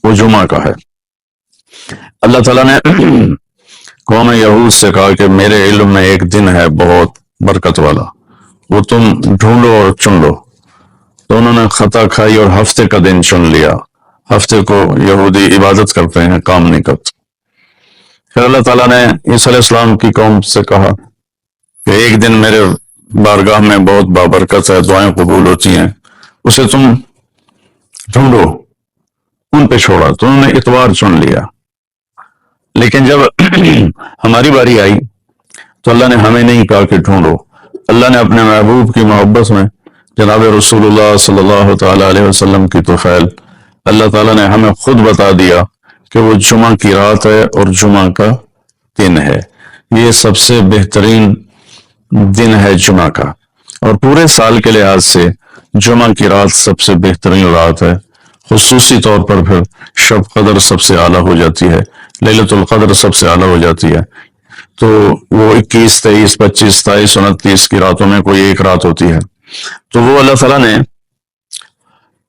وہ جمعہ کا ہے۔ اللہ تعالیٰ نے قوم یہود سے کہا کہ میرے علم میں ایک دن ہے بہت برکت والا، وہ تم ڈھونڈو اور چن لو۔ تو انہوں نے خطا کھائی اور ہفتے کا دن چن لیا۔ ہفتے کو یہودی عبادت کرتے ہیں، کام نہیں کرتے۔ پھر اللہ تعالیٰ نے عیسیٰ علیہ السلام کی قوم سے کہا کہ ایک دن میرے بارگاہ میں بہت بابرکت ہے، دعائیں قبول ہوتی ہیں، اسے تم ڈھونڈو۔ ان پہ چھوڑا تو انہوں نے اتوار چن لیا۔ لیکن جب ہماری باری آئی تو اللہ نے ہمیں نہیں کہا کہ ڈھونڈو، اللہ نے اپنے محبوب کی محبت میں جناب رسول اللہ صلی اللہ تعالی علیہ وسلم کی توفیل اللہ تعالیٰ نے ہمیں خود بتا دیا کہ وہ جمعہ کی رات ہے اور جمعہ کا دن ہے۔ یہ سب سے بہترین دن ہے جمعہ کا، اور پورے سال کے لحاظ سے جمعہ کی رات سب سے بہترین رات ہے۔ خصوصی طور پر پھر شب قدر سب سے اعلیٰ ہو جاتی ہے، لیلۃ القدر سب سے اعلیٰ ہو جاتی ہے۔ تو وہ 21، 23، 25، 27، 29 کی راتوں میں کوئی ایک رات ہوتی ہے، تو وہ اللہ تعالیٰ نے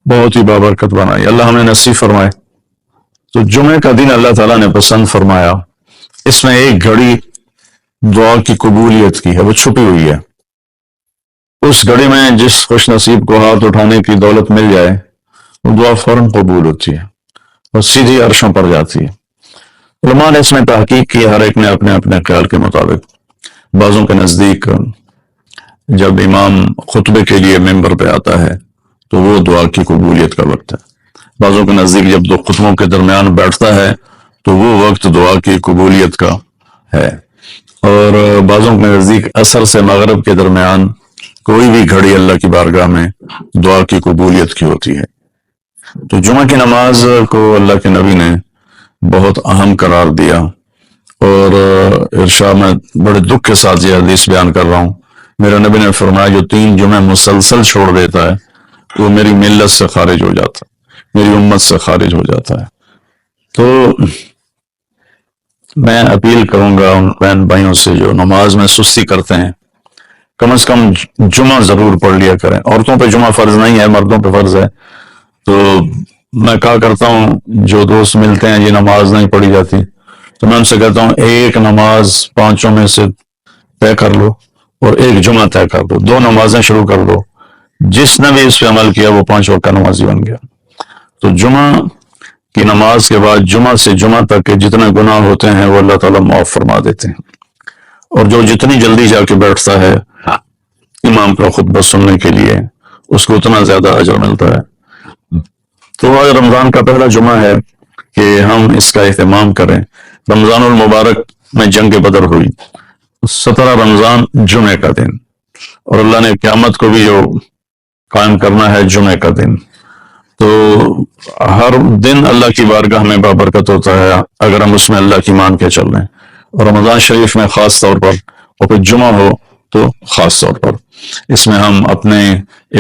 بہت ہی بابرکت بنائی، اللہ ہمیں نصیب فرمائے۔ تو جمعے کا دن اللہ تعالیٰ نے پسند فرمایا، اس میں ایک گھڑی دعا کی قبولیت کی ہے، وہ چھپی ہوئی ہے۔ اس گھڑی میں جس خوش نصیب کو ہاتھ اٹھانے کی دولت مل جائے وہ دعا فوراً قبول ہوتی ہے اور سیدھی عرشوں پر جاتی ہے۔ علماء نے اس میں تحقیق کی، ہر ایک نے اپنے اپنے خیال کے مطابق۔ بعضوں کے نزدیک جب امام خطبے کے لیے ممبر پہ آتا ہے تو وہ دعا کی قبولیت کا وقت ہے۔ بعضوں کے نزدیک جب دو خطبوں کے درمیان بیٹھتا ہے تو وہ وقت دعا کی قبولیت کا ہے، اور بعضوں کے نزدیک عصر سے مغرب کے درمیان کوئی بھی گھڑی اللہ کی بارگاہ میں دعا کی قبولیت کی ہوتی ہے۔ تو جمعہ کی نماز کو اللہ کے نبی نے بہت اہم قرار دیا، اور ارشاد میں بڑے دکھ کے ساتھ یہ حدیث بیان کر رہا ہوں۔ میرے نبی نے فرمایا جو 3 جمعے مسلسل چھوڑ دیتا ہے وہ میری ملت سے خارج ہو جاتا ہے، میری امت سے خارج ہو جاتا ہے۔ تو میں اپیل کروں گا ان بہن بھائیوں سے جو نماز میں سستی کرتے ہیں، کم از کم جمعہ ضرور پڑھ لیا کریں۔ عورتوں پہ جمعہ فرض نہیں ہے، مردوں پہ فرض ہے۔ تو میں کہا کرتا ہوں جو دوست ملتے ہیں یہ نماز نہیں پڑھی جاتی، تو میں ان سے کہتا ہوں ایک نماز 5 میں سے طے کر لو اور ایک جمعہ طے کر لو، 2 نمازیں شروع کر لو۔ جس نے بھی اس پہ عمل کیا وہ 5 وقت کا نمازی بن گیا۔ تو جمعہ کی نماز کے بعد جمعہ سے جمعہ تک کے جتنے گناہ ہوتے ہیں وہ اللہ تعالیٰ معاف فرما دیتے ہیں، اور جو جتنی جلدی جا کے بیٹھتا ہے امام کا خطبہ سننے کے لیے اس کو اتنا زیادہ اجر ملتا ہے۔ تو آج رمضان کا پہلا جمعہ ہے کہ ہم اس کا اہتمام کریں۔ رمضان المبارک میں جنگ بدر ہوئی، 17 رمضان جمعے کا دن، اور اللہ نے قیامت کو بھی جو قائم کرنا ہے جمعے کا دن۔ تو ہر دن اللہ کی بارگاہ میں بابرکت ہوتا ہے اگر ہم اس میں اللہ کی مان کے چل رہے ہیں، اور رمضان شریف میں خاص طور پر، اور پھر جمعہ ہو تو خاص طور پر اس میں ہم اپنے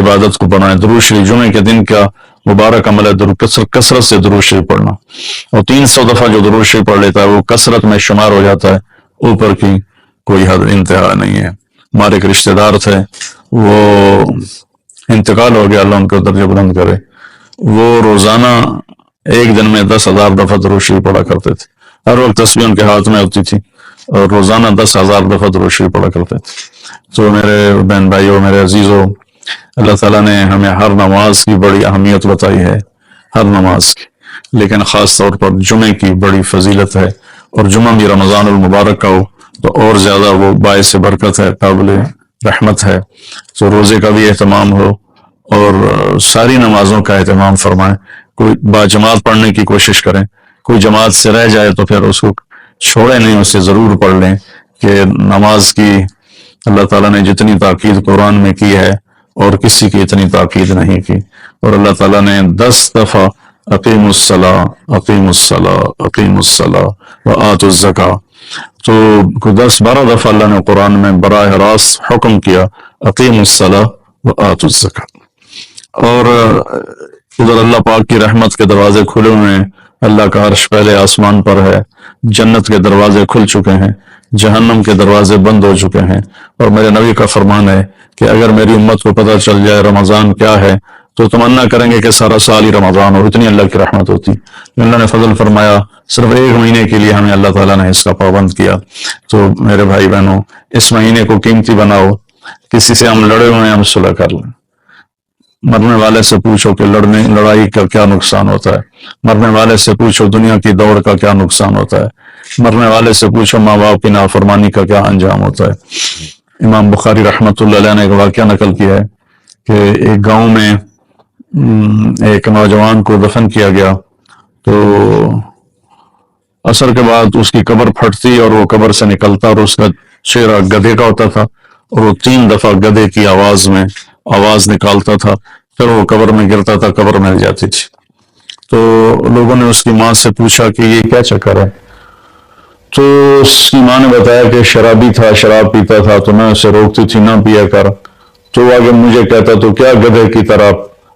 عبادت کو بنائیں۔ درود شریف جمعے کے دن کا مبارک عمل ہے، کثرت سے درود شریف پڑھنا، اور 300 دفعہ جو درود شریف پڑھ لیتا ہے وہ کثرت میں شمار ہو جاتا ہے، اوپر کی کوئی حد انتہا نہیں ہے۔ ہمارے ایک رشتہ دار تھے، وہ انتقال ہو گیا، اللہ ان کو درجہ بلند کرے۔ وہ روزانہ ایک دن میں 10,000 دفعہ درود شریف پڑھا کرتے تھے، ہر وقت تسبیح ان کے ہاتھ میں ہوتی تھی، اور روزانہ 10,000 دفعہ درود شریف پڑھا کرتے تھے۔ تو میرے بہن بھائیوں، میرے عزیزوں، اللہ تعالیٰ نے ہمیں ہر نماز کی بڑی اہمیت بتائی ہے، ہر نماز کی، لیکن خاص طور پر جمعے کی بڑی فضیلت ہے، اور جمعہ بھی رمضان المبارک کا ہو تو اور زیادہ وہ باعث برکت ہے، قابل رحمت ہے۔ تو روزے کا بھی اہتمام ہو اور ساری نمازوں کا اہتمام فرمائیں، کوئی باجماعت پڑھنے کی کوشش کریں، کوئی جماعت سے رہ جائے تو پھر اس کو چھوڑے نہیں، اسے ضرور پڑھ لیں کہ نماز کی اللہ تعالیٰ نے جتنی تاکید قرآن میں کی ہے اور کسی کی اتنی تاکید نہیں کی، اور اللہ تعالیٰ نے 10 دفعہ اقیم الصلاۃ اقیم الصلاۃ اقیم الصلاۃ وآتوا الزکاۃ، تو 10-12 دفعہ اللہ نے قرآن میں براہ راست حکم کیا اقیم الصلاۃ وآتوا الزکاۃ۔ اور ادھر اللہ پاک کی رحمت کے دروازے کھلے ہوئے ہیں، اللہ کا عرش پہلے آسمان پر ہے، جنت کے دروازے کھل چکے ہیں، جہنم کے دروازے بند ہو چکے ہیں، اور میرے نبی کا فرمان ہے کہ اگر میری امت کو پتہ چل جائے رمضان کیا ہے تو تمنا کریں گے کہ سارا سال ہی رمضان اور اتنی اللہ کی رحمت ہوتی. اللہ نے فضل فرمایا صرف 1 مہینے کے لیے ہمیں اللہ تعالیٰ نے اس کا پابند کیا. تو میرے بھائی بہنوں اس مہینے کو قیمتی بناؤ. کسی سے ہم لڑے ہوئے ہیں ہم صلح کر لیں. مرنے والے سے پوچھو کہ لڑائی کا کیا نقصان ہوتا ہے. مرنے والے سے پوچھو دنیا کی دوڑ کا کیا نقصان ہوتا ہے. مرنے والے سے پوچھو ماں باپ کی نافرمانی کا کیا انجام ہوتا ہے. امام بخاری رحمۃ اللہ علیہ نے ایک واقعہ نقل کیا ہے کہ ایک گاؤں میں ایک نوجوان کو دفن کیا گیا. تو عصر کے بعد اس کی قبر پھٹتی اور وہ قبر سے نکلتا اور اس کا چہرہ گدھے کا ہوتا تھا اور وہ 3 دفعہ گدھے کی آواز نکالتا تھا. پھر وہ قبر میں گرتا تھا, قبر مل جاتی تھی. تو لوگوں نے اس کی ماں سے پوچھا کہ یہ کیا چکر ہے. تو اس کی ماں نے بتایا کہ شرابی تھا, شراب پیتا تھا تو میں اسے روکتی تھی نہ پیا کر. تو وہ آگے مجھے کہتا تو کیا گدھے کی طرح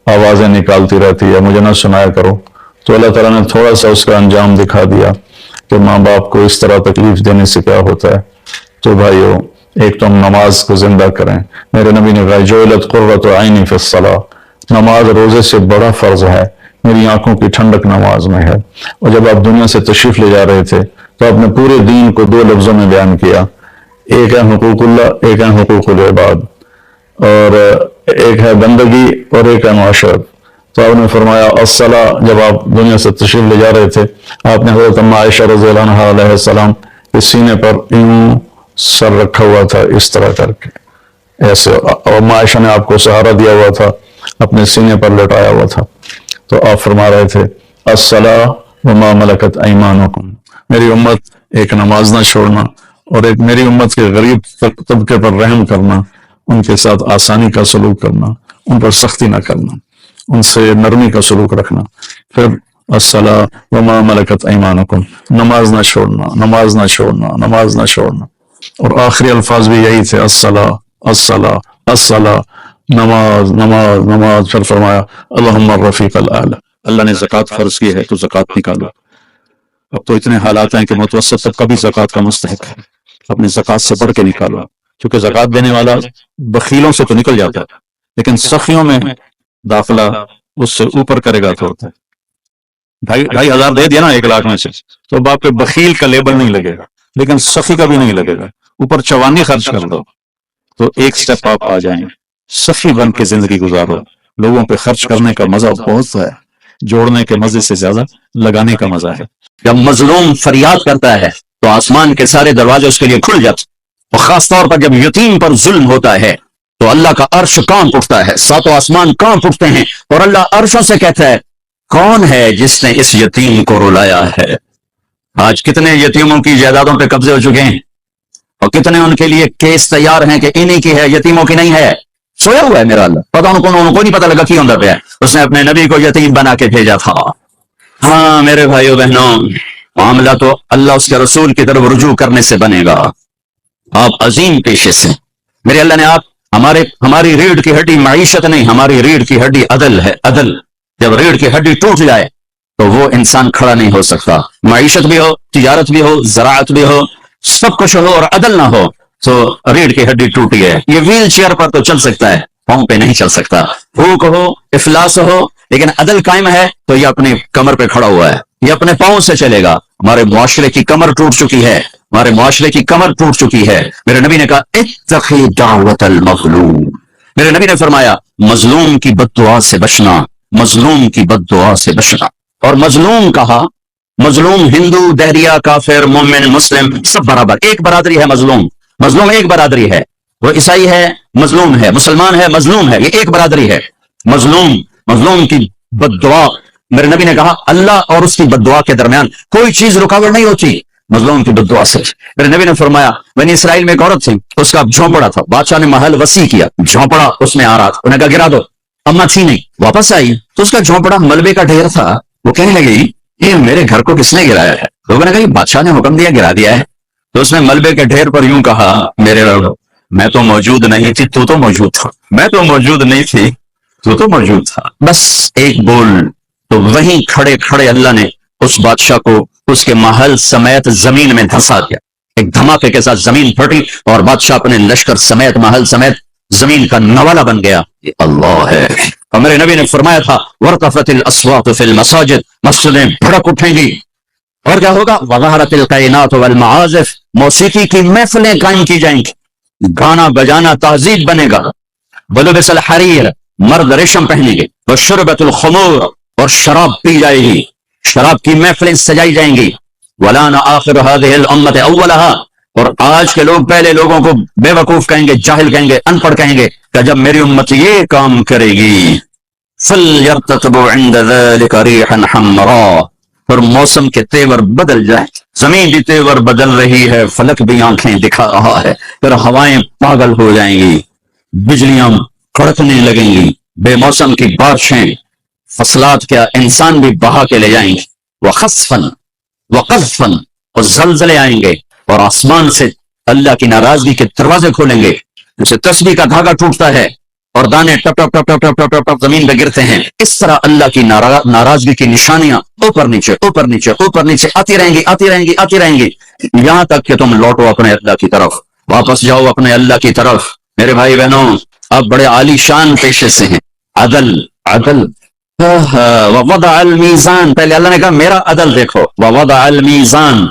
آوازیں نکالتی رہتی ہے, مجھے نہ سنایا کرو. تو اللہ تعالیٰ نے تھوڑا سا اس کا انجام دکھا دیا کہ ماں باپ کو اس طرح تکلیف دینے سے کیا ہوتا ہے. تو بھائیو ایک تو ہم نماز کو زندہ کریں. میرے نبی نے کہا جعلت قرۃ عینی فی الصلاۃ, نماز روزے سے بڑا فرض ہے, میری آنکھوں کی ٹھنڈک نماز میں ہے. اور جب آپ دنیا سے تشریف لے جا رہے تھے تو آپ نے پورے دین کو 2 لفظوں میں بیان کیا. ایک ہے حقوق اللہ, ایک ہے حقوق العباد, اور ایک ہے بندگی اور ایک ہے معاشرت. تو آپ نے فرمایا الصلاۃ. جب آپ دنیا سے تشریف لے جا رہے تھے آپ نے حضرت ام عائشہ رضی اللہ عنہا علیہ السلام کے سینے پر یوں سر رکھا ہوا تھا اس طرح کر کے ایسے, اور ام عائشہ نے آپ کو سہارا دیا ہوا تھا, اپنے سینے پر لٹایا ہوا تھا. تو آپ فرما رہے تھے الصلاۃ وما ملکت ایمانکم, میری امت ایک نماز نہ چھوڑنا اور ایک میری امت کے غریب طبقے پر رحم کرنا, ان کے ساتھ آسانی کا سلوک کرنا, ان پر سختی نہ کرنا, ان سے نرمی کا سلوک رکھنا. پھر الصلاۃ وما ملکت ایمانکم, نماز نہ چھوڑنا, نماز نہ چھوڑنا, نماز نہ چھوڑنا. اور آخری الفاظ بھی یہی تھے الصلاۃ الصلاۃ الصلاۃ, نماز نماز نماز. پھر فرمایا اللہم الرفیق الاعلی, اللہ نے زکوٰۃ فرض کی ہے تو زکوٰۃ نکالو. اب تو اتنے حالات ہیں کہ متوسط طبقہ بھی زکوٰۃ کا مستحق ہے, اپنی زکوٰۃ سے بڑھ کے نکالو. کیونکہ زکوٰۃ دینے والا بخیلوں سے تو نکل جاتا ہے لیکن سخیوں میں داخلہ اس سے اوپر کرے گا تو ہوتا ہے. 2,500 دے دیا نا 1 لاکھ میں سے تو اب آپ کے بخیل کا لیبل نہیں لگے گا, لیکن سخی کا بھی نہیں لگے گا. اوپر 54 خرچ کر دو تو ایک سٹیپ آپ آ جائیں. سخی بن کے زندگی گزارو. لوگوں پہ خرچ کرنے کا مزہ بہت ہے, جوڑنے کے مزے سے زیادہ لگانے کا مزہ ہے. جب مظلوم فریاد کرتا ہے تو آسمان کے سارے دروازے اس کے لیے کھل جاتے, اور خاص طور پر جب یتیم پر ظلم ہوتا ہے تو اللہ کا عرش کانپ اٹھتا ہے, 7 آسمان کانپ اٹھتے ہیں, اور اللہ عرشوں سے کہتا ہے کون ہے جس نے اس یتیم کو رلایا ہے. آج کتنے یتیموں کی جائیدادوں پہ قبضے ہو چکے ہیں اور کتنے ان کے لیے کیس تیار ہیں کہ انہی کی ہے, یتیموں کی نہیں ہے. سویا ہوا ہے میرا اللہ, پتا ان کو نہیں پتا لگا کی ہوتا پہ اس نے اپنے نبی کو یتیم بنا کے بھیجا تھا. ہاں میرے بھائیو بہنوں, معاملہ تو اللہ اس کے رسول کی طرف رجوع کرنے سے بنے گا. آپ عظیم پیشے سے, میرے اللہ نے آپ ہماری ریڑھ کی ہڈی معیشت نہیں, ہماری ریڑھ کی ہڈی عدل ہے. عدل, جب ریڑھ کی ہڈی ٹوٹ جائے تو وہ انسان کھڑا نہیں ہو سکتا. معیشت بھی ہو, تجارت بھی ہو, زراعت بھی ہو, سب کچھ ہو اور عدل نہ ہو تو ریڑھ کی ہڈی ٹوٹی ہے. یہ ویل چیئر پر تو چل سکتا ہے, پاؤں پہ نہیں چل سکتا. بھوک ہو, افلاس ہو, لیکن عدل قائم ہے تو یہ اپنی کمر پہ کھڑا ہوا ہے, یہ اپنے پاؤں سے چلے گا. ہمارے معاشرے کی کمر ٹوٹ چکی ہے, ہمارے معاشرے کی کمر ٹوٹ چکی ہے. میرے نبی نے کہا اتقی دعوت المظلوم, میرے نبی نے فرمایا مظلوم کی بد دعا سے بچنا, مظلوم کی بد دعا سے بچنا. اور مظلوم کہا, مظلوم ہندو, دہریہ, کافر, مومن, مسلم سب برابر, ایک برادری ہے. مظلوم ایک برادری ہے. وہ عیسائی ہے مظلوم ہے, مسلمان ہے مظلوم ہے, یہ ایک برادری ہے. مظلوم کی بد دعا, میرے نبی نے کہا اللہ اور اس کی بد دعا کے درمیان کوئی چیز رکاوٹ نہیں ہوتی مظلوم کی بد دعا سے. میرے نبی نے فرمایا بنی اسرائیل میں ایک عورت تھی, اس کا جھونپڑا تھا, بادشاہ نے محل وسیع کیا, جھونپڑا اس میں آ رہا تھا, انہوں نے کہا گرا دو. اما تھی نہیں, واپس آئی تو اس کا جھونپڑا ملبے کا ڈھیر تھا. وہ کہنے لگی یہ میرے گھر کو کس نے گرایا ہے؟ لوگوں نے کہا بادشاہ نے حکم دیا, گرا دیا ہے. تو اس نے ملبے کے ڈھیر پر یوں کہا میرے رب میں تو موجود نہیں تھی, تو تو موجود تھا, میں تو موجود نہیں تھی, تو تو موجود تھا. بس ایک بول, تو وہیں کھڑے کھڑے اللہ نے اس بادشاہ کو اس کے محل سمیت زمین میں دھسا دیا. ایک دھماکے کے ساتھ زمین پھٹی اور بادشاہ اپنے لشکر سمیت محل سمیت زمین کا نوالا بن گیا، یہ اللہ ہے۔ اور میرے نبی نے فرمایا تھا وَارْتَفَتِ الْأَصْوَاتُ فِي الْمَسَاجِدِ، مسجدیں بھڑک اٹھیں گی، اور کیا ہوگا؟ وَظَهَرَتِ الْقَيْنَاتُ وَالْمَعَازِفُ، موسیقی کی محفلیں قائم کی جائیں گی، گانا بجانا تہذیب بنے گا۔ وَلُبِسَ الْحَرِيرُ، مرد ریشم پہنیں گے۔ وَشُرِبَتِ الْخُمُورُ، اور شراب پی جائے گی، شراب کی محفلیں سجائی جائیں گی۔ وَلَانَ آخِرُ هَذِهِ الْأُمَّةِ أَوَّلَهَا، اور آج کے لوگ پہلے لوگوں کو بے وقوف کہیں گے، جاہل کہیں گے، ان پڑھ کہیں گے کہ جب میری امت یہ کام کرے گی فَلْيَرْتَقِبُوا عِنْدَ ذَلِكَ رِيحًا حَمْرَاءَ، اور موسم کے تیور بدل جائیں، زمین بھی تیور بدل رہی ہے، فلک بھی آنکھیں دکھا رہا ہے، پھر ہوائیں پاگل ہو جائیں گی، بجلیاں کڑکنے لگیں گی، بے موسم کی بارشیں، فصلات کیا انسان بھی بہا کے لے جائیں گے، وَخَسْفًا وَقَذْفًا، اور زلزلے آئیں گے، اور آسمان سے اللہ کی ناراضگی کے دروازے کھولیں گے، جیسے تسبیح کا دھاگا ٹوٹتا ہے اور دانے ٹپ ٹپ ٹپ ٹپ ٹپ ٹپ ٹپ ٹپ زمین پہ گرتے ہیں، اس طرح اللہ کی ناراضگی کی نشانیاں اوپر نیچے اوپر نیچے اوپر نیچے آتی رہیں گی آتی رہیں گی آتی رہیں گی، یہاں تک کہ تم لوٹو اپنے اللہ کی طرف، واپس جاؤ اپنے اللہ کی طرف۔ میرے بھائی بہنوں، آپ بڑے عالی شان پیشے سے ہیں، عدل عدل، وَوَضَعَ الْمِيزَانَ، پہلے اللہ نے کہا میرا عدل دیکھو، وَوَضَعَ الْمِيزَانَ،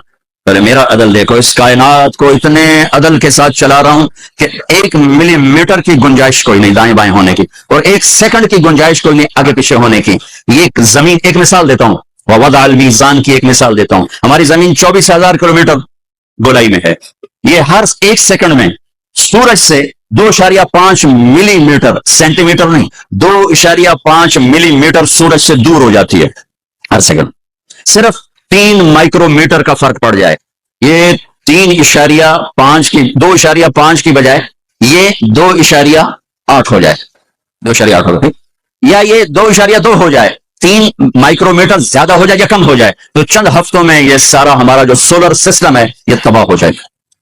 پہلے میرا عدل دیکھو، اس کائنات کو اتنے عدل کے ساتھ چلا رہا ہوں کہ 1 ملی میٹر کی گنجائش کوئی نہیں دائیں بائیں ہونے کی، اور 1 سیکنڈ کی گنجائش کوئی نہیں آگے پیچھے ہونے کی۔ یہ زمین، ایک مثال دیتا ہوں، وَوَضَعَ الْمِيزَانَ کی ایک مثال دیتا ہوں، ہماری زمین 24,000 کلومیٹر گولائی میں ہے، یہ ہر 1 سیکنڈ میں سورج سے 2.5 ملی میٹر، سینٹی میٹر نہیں، 2.5 ملی میٹر سورج سے دور ہو جاتی ہے ہر سیکنڈ، صرف 3 مائکرو میٹر کا فرق پڑ جائے، یہ 2.5 کی بجائے یہ 2.8 ہو جائے، 2.8 ہو جائے، یا یہ 2.2 ہو جائے، 3 مائکرو میٹر زیادہ ہو جائے یا کم ہو جائے، تو چند ہفتوں میں یہ سارا ہمارا جو سولر سسٹم ہے یہ تباہ ہو جائے،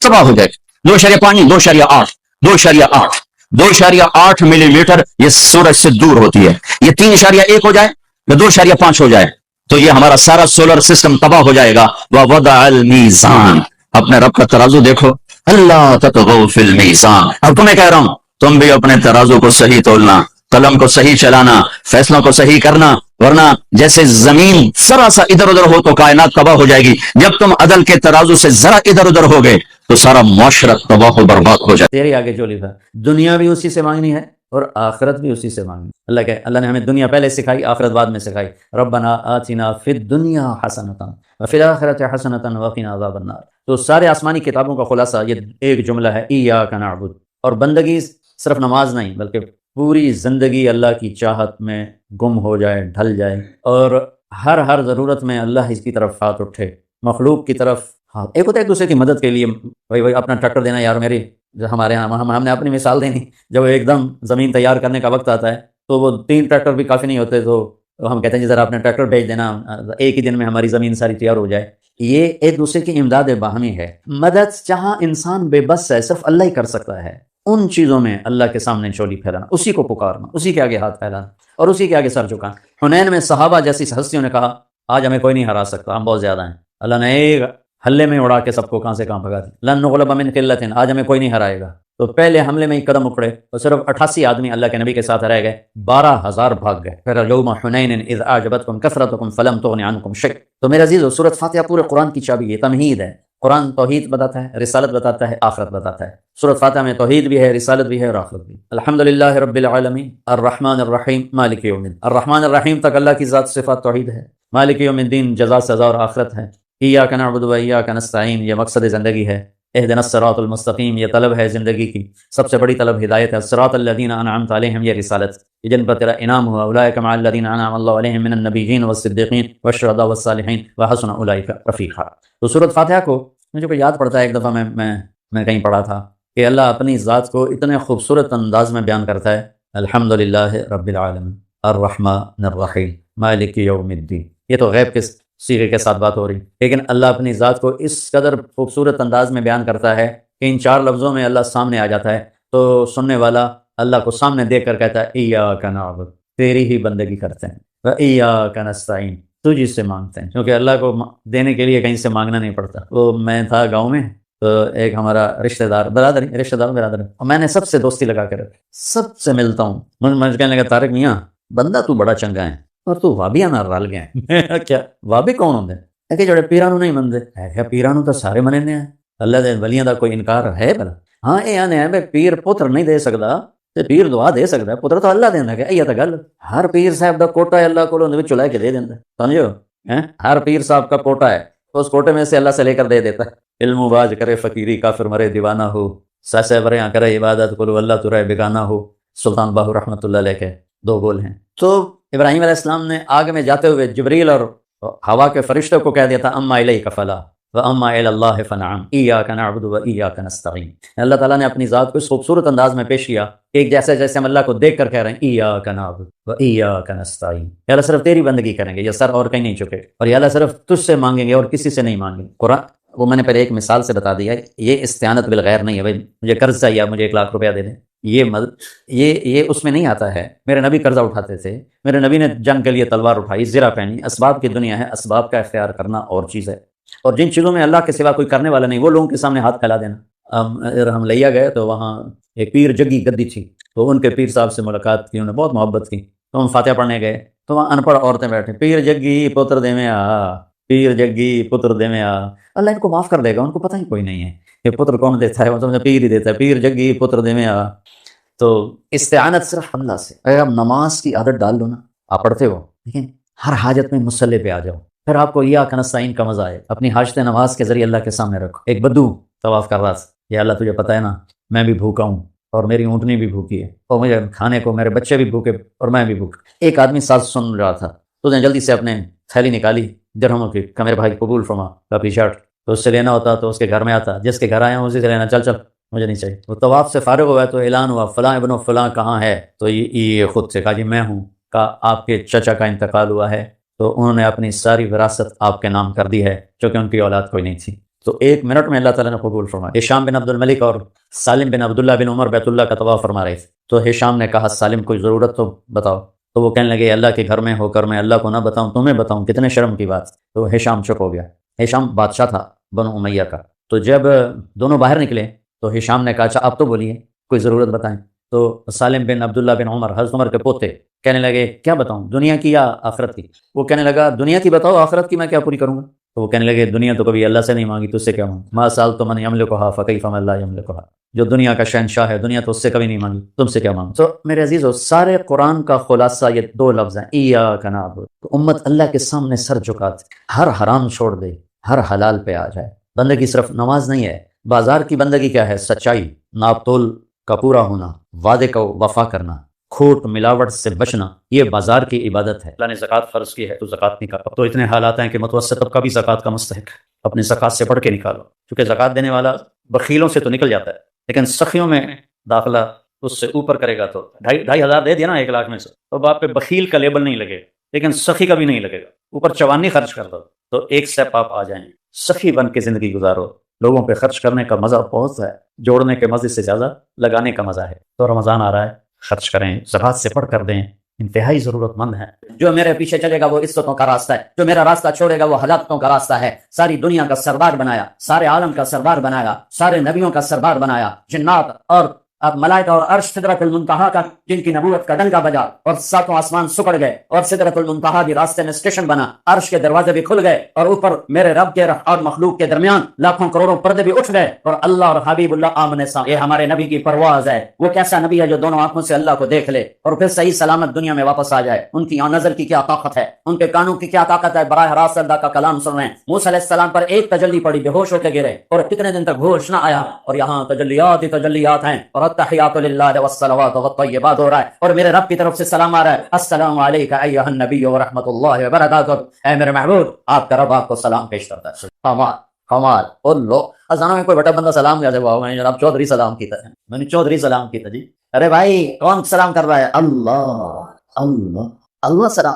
تباہ ہو جائے۔ 2.5 2.8 2.8 2.8 ملی میٹر یہ سورج سے دور ہوتی ہے، یہ 3.1 ہو جائے یا 2.5 ہو جائے تو یہ ہمارا سارا سولر سسٹم تباہ ہو جائے گا۔ وَوَضَعَ الْمِيزَانَ، اپنے رب کا ترازو دیکھو، اللہ تطغوا فی المیزان، اب تمہیں کہہ رہا ہوں تم بھی اپنے ترازو کو صحیح تولنا، قلم کو صحیح چلانا، فیصلوں کو صحیح کرنا، ورنہ جیسے زمین ذرا سا ادھر ادھر ہو تو کائنات تباہ ہو جائے گی، جب تم عدل کے ترازو سے ذرا ادھر ادھر ہو گئے تو سارا معاشرہ تباہ و برباد ہو جائے۔ تیرے آگے جو لکھا، دنیا بھی اسی سے مانگنی ہے اور آخرت بھی اسی سے مانگنی۔ اللہ نے ہمیں دنیا پہلے سکھائی، آخرت بعد میں سکھائی۔ ربنا آتنا فی الدنیا حسنۃ وفی الآخرۃ حسنۃ وقنا عذاب النار۔ تو سارے آسمانی کتابوں کا خلاصہ یہ ایک جملہ ہے، ایاک نعبد، اور بندگی صرف نماز نہیں بلکہ پوری زندگی اللہ کی چاہت میں گم ہو جائے، ڈھل جائے، اور ہر ضرورت میں اللہ اس کی طرف ہاتھ اٹھے، مخلوق کی طرف ہاں۔ ایک ہوتا ہے ایک دوسرے کی مدد کے لیے، بھائی اپنا ٹریکٹر دینا، یار میری ہمارے یہاں ہم نے اپنی مثال دینی، جب ایک دم زمین تیار کرنے کا وقت آتا ہے تو وہ 3 ٹریکٹر بھی کافی نہیں ہوتے، تو ہم کہتے ہیں جی ذرا اپنا ٹریکٹر بھیج دینا، ایک ہی دن میں ہماری زمین ساری تیار ہو جائے۔ یہ ایک دوسرے کی امداد باہمی ہے۔ مدد جہاں انسان بے بس ہے، صرف اللہ ہی کر سکتا ہے، ان چیزوں میں اللہ کے سامنے چولی پھیلانا، اسی کو پکارنا، اسی کے آگے ہاتھ پھیلانا اور اسی کے آگے سر جھکانا۔ حنین میں صحابہ جیسی ہستیوں نے کہا آج ہمیں کوئی نہیں ہرا سکتا، ہم بہت زیادہ ہیں، اللہ نے ایک حلے میں اڑا کے سب کو کہاں سے کہاں بھگا دیا، لن نغلب من قلۃ، آج ہمیں کوئی نہیں ہرائے گا۔ تو پہلے حملے میں ہی قدم اکھڑے تو صرف 88 آدمی اللہ کے نبی کے ساتھ رہ گئے، 12,000 بھاگ گئے۔ پھر یوم حنین اذ اعجبتکم کثرتکم فلم تغن عنکم شیئا۔ تو میرے عزیزو، سورۃ فاتحہ پورے قرآن کی چابی ہے، تمہید ہے۔ قرآن توحید بتاتا ہے، رسالت بتاتا ہے، آخرت بتاتا ہے۔ سورۃ فاتحہ میں توحید بھی ہے، رسالت بھی ہے اور آخرت بھی۔ الحمدللہ رب العالمین الرحمن الرحیم مالک یوم الدین۔ الرحمن الرحیم تک اللہ کی ذات صفات توحید ہے، مالک یوم الدین جزا سزا اور آخرت ہے۔ ایاک نعبد و ایاک نستعین یہ مقصد زندگی ہے۔ اہدنا الصراط المستقیم یہ طلب ہے زندگی کی، سب سے بڑی طلب ہدایت ہے۔ الصراط الذین انعمت علیہم یہ رسالت، یہ جن پر تیرا انعام ہوا، اولئک مع الذین انعم اللہ علیہم من النبیین والصدیقین والشہداء والصالحین وحسن اولئک رفیقا۔ تو سورۃ فاتحہ کو مجھے کو یاد پڑتا ہے، ایک دفعہ میں کہیں پڑھا تھا کہ اللہ اپنی ذات کو اتنے خوبصورت انداز میں بیان کرتا ہے، الحمدللہ رب العالمین الرحمن الرحیم مالک یوم الدین۔ یہ تو غیب کے صیغے کے ساتھ بات ہو رہی، لیکن اللہ اپنی ذات کو اس قدر خوبصورت انداز میں بیان کرتا ہے کہ ان 4 لفظوں میں اللہ سامنے آ جاتا ہے تو سننے والا اللہ کو سامنے دیکھ کر کہتا ہے ایاک نعبد، تیری ہی بندگی کرتے ہیں، و ایاک نستعین، تجھ سے مانگتے ہیں، کیونکہ اللہ کو دینے کے لیے کہیں سے مانگنا نہیں پڑتا۔ وہ میں تھا گاؤں میں تو ایک ہمارا رشتہ دار برادر اور میں نے سب سے دوستی لگا کے رکھی، سب سے ملتا ہوں، مجھے کہنے لگا طارق میاں بندہ تو بڑا چنگا ہے اور تو وابیاں نال رل گیا ہے کیا وابی کون ہوندے ہے کہ جڑے پیراں نوں نہیں مندے ہے پیراں نوں تو سارے مننے ہیں اللہ دے ولیاں دا کوئی انکار ہے بھلا ہاں یہ آنے ہیں بھائی پیر پتر نہیں دے سکدا تے پیر دعا دے سکدا ہے پتر تو اللہ دیندا ہے یہ تو گل ہر پیر صاحب دا کوٹا ہے اللہ کولوں دے وچوں لے کے دے دیندا سمجھو ہر پیر صاحب کا کوٹا ہے اس کوٹے میں سے اللہ سے لے کر دے دیتا ہے علم و باز کرے فقیری کافر مرے دیوانہ ہو ساسے برے کرے عبادت کلو اللہ تو رہے بیگانہ ہو سلطان باہو رحمۃ اللہ علیہ کے دو بول ہیں تو ابراہیم علیہ السلام نے آگ میں جاتے ہوئے جبریل اور ہوا کے فرشتوں کو کہہ دیا تھا اما الیک فلا واما الی اللہ فنعم ایاک نعبد و ایاک نستعین اللہ تعالیٰ نے اپنی ذات کو اس خوبصورت انداز میں پیش کیا ایک جیسے ہم اللہ کو دیکھ کر کہہ رہے ہیں ایاک نعبد و ایاک نستعین یا اللہ صرف تیری بندگی کریں گے یہ سر اور کہیں نہیں چکے اور یا اللہ صرف تجھ سے مانگیں گے اور کسی سے نہیں مانگیں گے قرآن وہ میں نے پہلے ایک مثال سے بتا دیا یہ استعانت بالغیر نہیں ہے بھائی مجھے قرض چاہیے مجھے 1 لاکھ روپیہ دے دیں یہ اس میں نہیں آتا ہے میرے نبی قرضہ اٹھاتے تھے میرے نبی نے جنگ کے لیے تلوار اٹھائی زرہ پہنی اسباب کی دنیا ہے اسباب کا اختیار کرنا اور چیز ہے اور جن چیزوں میں اللہ کے سوا کوئی کرنے والا نہیں وہ لوگوں کے سامنے ہاتھ پھیلا دینا ہم لیا گئے تو وہاں ایک پیر جگی گدی تھی تو ان کے پیر صاحب سے ملاقات کی انہوں نے بہت محبت کی تو ہم فاتحہ پڑھنے گئے تو وہاں ان پڑھ عورتیں بیٹھے پیر جگی پتر دے میں پیر جگی پتر دے میں اللہ ان کو معاف کر دے گا ان کو پتہ ہی کوئی نہیں ہے یہ پتر کون دیتا ہے وہ سمجھے پیر ہی دیتا ہے پیر جگی پتر دے میں تو استعانت صرف اللہ سے اگر آپ نماز کی عادت ڈال دو نا آپ پڑھتے ہو لیکن ہر حاجت میں مصلی پہ آ جاؤ پھر آپ کو ایاک نستعین کا مزہ آئے اپنی حاجت نماز کے ذریعے اللہ کے سامنے رکھو ایک بدو طواف کر رہا تھا یا اللہ تجھے پتہ ہے نا میں بھی بھوکا ہوں اور میری اونٹنی بھی بھوکی ہے اور مجھے کھانے کو میرے بچے بھی بھوکے اور میں بھی بھوکا ایک آدمی ساتھ سن رہا تھا تو اس نے جلدی سے اپنے تھیلی نکالی درہموں کی کہ میرے بھائی قبول فرما کافی شرٹ تو اس سے لینا ہوتا تو اس کے گھر میں آتا جس کے گھر آیا ہوں اسی سے لینا چل مجھے نہیں چاہیے وہ طواف سے فارغ ہوا ہے تو اعلان ہوا فلاں ابن فلاں کہاں ہے تو یہ خود سے کہا جی میں ہوں کہا آپ کے چچا کا انتقال ہوا ہے تو انہوں نے اپنی ساری وراثت آپ کے نام کر دی ہے چونکہ ان کی اولاد کوئی نہیں تھی تو 1 منٹ میں اللہ تعالیٰ نے قبول فرمایا ہشام بن عبد الملک اور سالم بن عبداللہ بن عمر بیت اللہ کا طواف فرما رہے تھے تو ہشام نے کہا سالم کوئی ضرورت تو بتاؤ تو وہ کہنے لگے اللہ کے گھر میں ہو کر میں اللہ کو نہ بتاؤں تمہیں بتاؤں کتنے شرم کی بات تو ہشام چپ ہو گیا ہشام بادشاہ تھا بنو امیہ کا تو جب دونوں باہر نکلے تو ہشام نے کہا اچھا آپ تو بولیے کوئی ضرورت بتائیں تو سالم بن عبداللہ بن عمر حضرت عمر کے پوتے کہنے لگے کیا بتاؤں دنیا کی یا آخرت کی وہ کہنے لگا دنیا کی بتاؤ آخرت کی میں کیا پوری کروں گا تو وہ کہنے لگے دنیا تو کبھی اللہ سے نہیں مانگی تجھ سے کیا مانگی ما سال تو من یملکھا فکیف من لا یملکھا جو دنیا کا شہنشاہ ہے دنیا تو اس سے کبھی نہیں مانگی تم سے کیا مانگی تو میرے عزیزو سارے قرآن کا خلاصہ یہ 2 لفظ ہیں ایاک نعبد تو امت اللہ کے سامنے سر جھکاتے ہر حرام چھوڑ دے ہر حلال پہ آ جائے بندگی صرف نماز نہیں ہے بازار کی بندگی کیا ہے سچائی ناپ تول کا پورا ہونا وعدے کا وفا کرنا کھوٹ ملاوٹ سے بچنا یہ بازار کی عبادت ہے اللہ نے زکوٰۃ فرض کی ہے تو زکوٰۃ نہیں کرتا تو اتنے حالات ہیں کہ متوسط طبقہ بھی زکوٰۃ کا مستحق ہے اپنی زکوٰۃ سے پڑھ کے نکالو کیونکہ زکوٰۃ دینے والا بخیلوں سے تو نکل جاتا ہے لیکن سخیوں میں داخلہ اس سے اوپر کرے گا تو 2,500 دے دیا نا 1 لاکھ میں سے تو باپ پہ بخیل کا لیبل نہیں لگے لیکن سخی کا بھی نہیں لگے گا اوپر 54 خرچ کر دو تو 1 سٹیپ آپ آ جائیں سخی بن کے زندگی گزارو لوگوں پہ خرچ کرنے کا مزہ بہت ہے جوڑنے کے مزے سے زیادہ لگانے کا مزہ ہے تو رمضان آ رہا ہے خرچ کریں زکوٰۃ سے پڑھ کر دیں انتہائی ضرورت مند ہے جو میرے پیچھے چلے گا وہ عزتوں کا راستہ ہے جو میرا راستہ چھوڑے گا وہ ہلاکتوں کا راستہ ہے ساری دنیا کا سردار بنایا سارے عالم کا سردار بنایا سارے نبیوں کا سردار بنایا جنات اور اب ملائکہ اور عرش سدرۃ المنتہا کا جن کی نبوت کا ڈنکا بجا اور 7 آسمان سکڑ گئے اور سدرۃ المنتہا بھی راستے میں اسٹیشن بنا عرش کے دروازے بھی کھل گئے اور اوپر میرے رب کے اور مخلوق کے درمیان لاکھوں کروڑوں پردے بھی اٹھ گئے اور اللہ اور حبیب اللہ آمنے سامنے یہ ہمارے نبی کی پرواز ہے وہ کیسا نبی ہے جو دونوں آنکھوں سے اللہ کو دیکھ لے اور پھر صحیح سلامت دنیا میں واپس آ جائے ان کی نظر کی کیا طاقت ہے ان کے کانوں کی کیا طاقت ہے براہ راست اللہ کا کلام سن رہے ہیں موسیٰ علیہ السلام پر ایک تجلی پڑی بے ہوش ہو کے گرے اور کتنے دن تک ہوش نہ آیا اور یہاں تجلیات ہی تجلیات ہیں اور التحیات للہ والصلوات والطیبات ہو رہا ہے اور میرے رب کی طرف سے سلام آ رہا ہے السلام علیک ایھا النبی ورحمۃ اللہ وبرکاتہ اے میرے محبوب آپ کا رب آپ کو سلام پیش کرتا ہے کمال اور لو اذانوں میں کوئی بڑا بندہ سلام کیا جائے میں نے جناب چودھری سلام کیتا ہے میں نے چودھری سلام کیتا جی ارے بھائی کون سلام کر رہا ہے اللہ سلام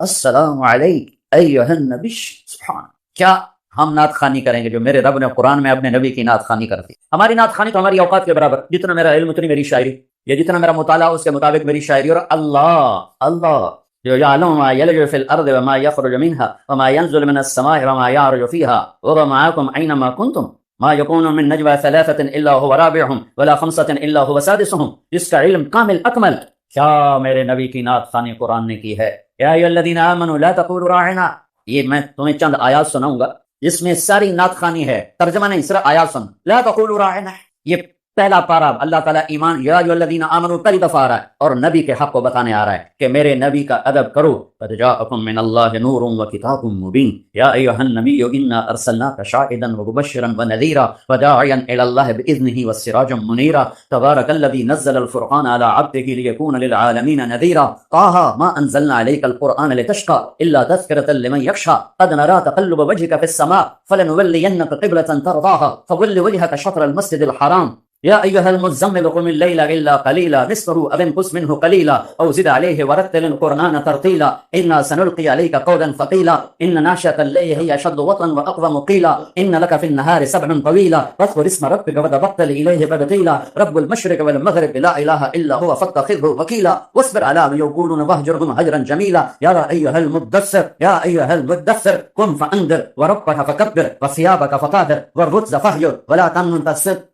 السلام علیک ایھا النبی سبحان کیا ہم نعت خوانی کریں گے جو میرے رب نے قرآن میں اپنے نبی کی نعت خوانی کر دی ہماری نعت خوانی تو ہماری اوقات کے برابر جتنا میرا علم اتنی میری شاعری یا جتنا میرا مطالعہ اس کے مطابق میری شاعری اور اللہ جو یعلم ما یلج فی الارض وما یخرج منها وما ينزل من السماء وما يعرج فيها وهو معكم اينما كنتم ما يكون من نجوى ثلاثة إلا هو رابعهم ولا خمسة إلا هو سادسهم، جس کا علم کامل اکمل. کیا میرے نبی کی نعت خوانی قرآن نے کی ہے. یا ایھا الذین آمنوا لا تقولوا راعنا. یہ میں تمہیں چند آیات سناؤں گا جس میں ساری نعت خوانی ہے، ترجمہ نہیں، صرف آیات سن. لا تقولوا راعنا، یہ پہلا پارا اللہ تعالیٰ ایمان یا ایھا الذین آمنوا پہلی دفعہ آ رہا ہے اور نبی کے حق کو بتانے آ رہا ہے کہ میرے نبی کا ادب کرو. قد جاءکم من اللہ نور وکتاب مبین یا ایھا النبی انا ارسلناک شاہدا ومبشرا ونذیرا وداعیا الی اللہ باذنہ وسراجا منیرا تبارک الذی نزل الفرقان علی عبدہ لیکون للعالمین نذیرا طٰہٰ ما انزلنا علیک القرآن لتشقى الا تذکرۃ لمن یخشى قد نرى تقلب وجهک فی السماء فلنولینک قبلة ترضاها فول وجهک شطر المسجد الحرام. يا أيها المزمل قم الليل إلا قليلا نصفه أو انقص منه قليلا أو زد عليه ورتل القرآن ترتيلا إنا سنلقي عليك قولا ثقيلا إن ناشئة الليل هي أشد وطئا وأقوم قيلا إن لك في النهار سبحا طويلا واذكر اسم ربك وتبتل إليه تبتيلا رب المشرق والمغرب لا إله إلا هو فاتخذه وكيلا واصبر على ما يقولون واهجرهم هجرا جميلا. يا أيها المدثر يا أيها المدثر قم فأنذر وربك فكبر وثيابك فطهر والرجز فاهجر ولا تمنن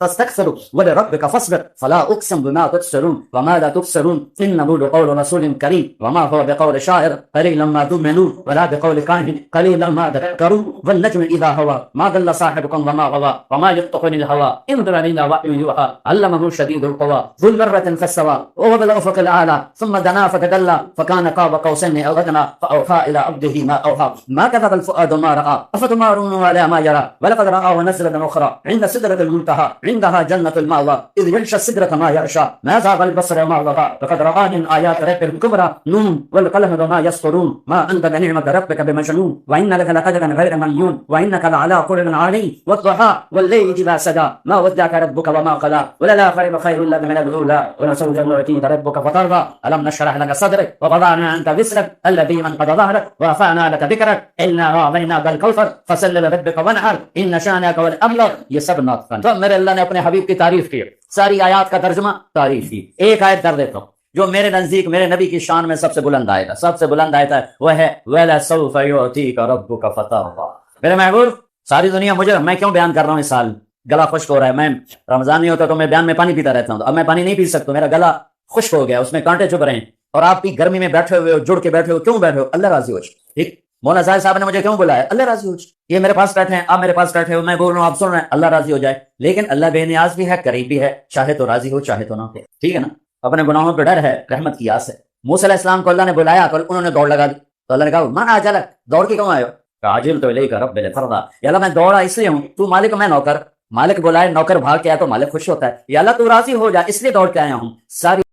تستكثر ولربك فاصبر فلا اقسم بما تبصرون وما لا تبصرون انه لقول رسول كريم وما هو بقول شاعر قليلا ما تؤمنون ولا بقول كاهن قليلا ما تذكرون والنجم اذا هوى ما ضل صاحبكم وما غوى وما ينطق عن الهوى ان هو الا وحي يوحى علمه شديد القوى ذو مرة فاستوى وهو بالافق الاعلى ثم دنا فتدلى فكان قاب قوسين او ادنى فاوحى الى عبده ما اوحى ما كذب الفؤاد ما راى افتمارون على ما يرى ولقد رآه نزلة اخرى عند سدرة المنتهى عندها جنة المأوى إذ يغشى السدرة ما يغشى ما زاغ البصر وما طغى لقد رأى من آيات ربه الكبرى نون والقلم وما يسطرون ما أنت بنعمة ربك بمجنون وإن لك لأجرا غير ممنون وإنك لعلى خلق عظيم والضحى والليل إذا سجى ما ودعك ربك وما قلى وللآخرة خير لك من الأولى ولسوف يعطيك ربك فترضى ألم نشرح لك صدرك ووضعنا عنك وزرك الذي أنقض ظهرك ورفعنا لك ذكرك إنا أعطيناك الكوثر فصل لربك وانحر إن شانئك هو الأبتر. یہ سب نعت خوانی. تو میرے اللہ نے اپنے حبیب کی تعریف کی، ساری آیات کا ترجمہ تعریف کی. ایک آیت کر دیتا ہوں جو میرے نزدیک میرے نبی کی شان میں سب سے بلند آیت ہے، سب سے بلند آیت ہے وہ ہے وَلَسَوْفَ يُعْطِيكَ رَبُّكَ فَتَرْضَىٰ. میرے محبوب ساری دنیا مجھے، میں کیوں بیان کر رہا ہوں اس سال گلا خشک ہو رہا ہے. میں رمضان نہیں ہوتا تو میں بیان میں پانی پیتا رہتا ہوں، اب میں پانی نہیں پی سکتا، میرا گلا خشک ہو گیا، اس میں کانٹے چبھ رہے ہیں. اور آپ بھی گرمی میں بیٹھے ہوئے ہو، جڑ کے بیٹھے ہو، کیوں بیٹھے ہو؟ اللہ راضی ہو جائے. ٹھیک، مولانا ظاہر صاحب نے مجھے کیوں بلایا؟ اللہ راضی ہو جائے. یہ میرے پاس بیٹھے ہیں، آپ میرے پاس بیٹھے ہو، میں بول رہا ہوں، آپ سن رہے ہیں، اللہ راضی ہو جائے. لیکن اللہ بے نیاز بھی ہے، قریب بھی ہے، چاہے تو راضی ہو چاہے تو نہ ہو. ٹھیک ہے نا. اپنے گناہوں پہ ڈر ہے، رحمت کی آس ہے. موسیٰ علیہ السلام کو اللہ نے بلایا تو انہوں نے دوڑ لگا دی. تو اللہ نے کہا من اجلک، دوڑ کے کیوں آئے ہو؟ عجلت الیک رب لترضیٰ. یا اللہ میں دوڑا اس لیے ہوں، تو مالک میں نوکر، مالک بلائے نوکر بھاگ کے آیا تو مالک خوش ہوتا ہے. یا اللہ تو راضی ہو جا اس لیے دوڑ کے آیا ہوں. ساری